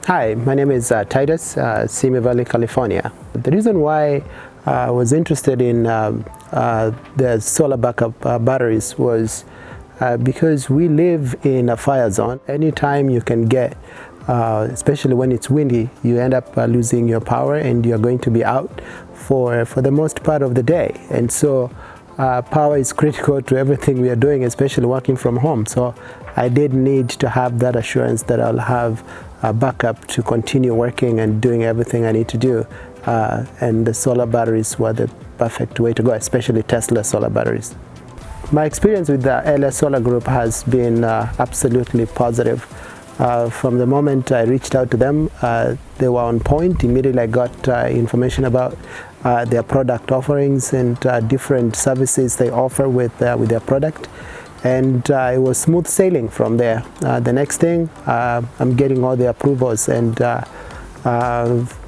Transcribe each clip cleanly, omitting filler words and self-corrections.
Hi, my name is Titus, Simi Valley, California. The reason why I was interested in the solar backup batteries was because we live in a fire zone. Anytime you can get, especially when it's windy, you end up losing your power and you're going to be out for the most part of the day. And so power is critical to everything we are doing, especially working from home. So I did need to have that assurance that I'll have a backup to continue working and doing everything I need to do. And the solar batteries were the perfect way to go, especially Tesla solar batteries. My experience with the LS Solar Group has been absolutely positive. From the moment I reached out to them, they were on point. Immediately I got information about their product offerings and different services they offer with their product. And it was smooth sailing from there. The next thing, I'm getting all the approvals, and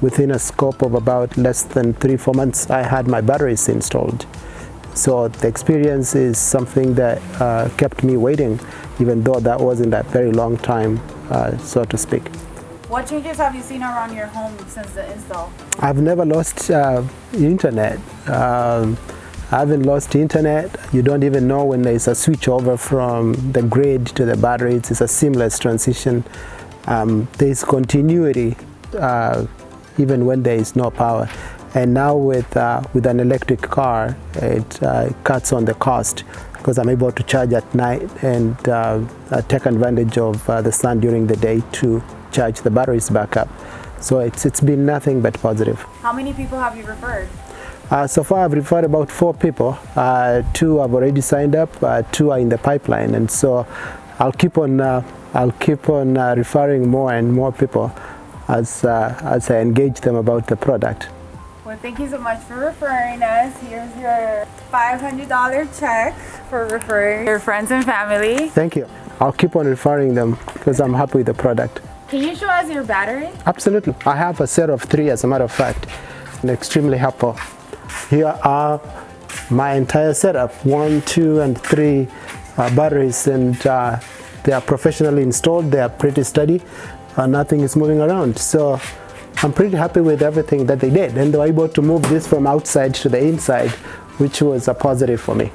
within a scope of about less than 3-4 months, I had my batteries installed. So the experience is something that kept me waiting, even though that wasn't a very long time, so to speak. What changes have you seen around your home since the install? I've never lost internet. I haven't lost internet. You don't even know when there's a switch over from the grid to the batteries. It's a seamless transition. There's continuity even when there is no power. And now with an electric car, it cuts on the cost because I'm able to charge at night and take advantage of the sun during the day to charge the batteries back up. So it's been nothing but positive. How many people have you referred? So far I've referred about 4 people. 2 have already signed up, 2 are in the pipeline, and so I'll keep on referring more and more people as I engage them about the product. Well, thank you so much for referring us. Here's your $500 check for referring your friends and family. Thank you. I'll keep on referring them because I'm happy with the product. Can you show us your battery? Absolutely. I have a set of 3, as a matter of fact, and extremely helpful. Here are my entire setup, 1, 2, and 3 batteries, and they are professionally installed. They are pretty steady. Nothing is moving around. So I'm pretty happy with everything that they did, and they were able to move this from outside to the inside, which was a positive for me.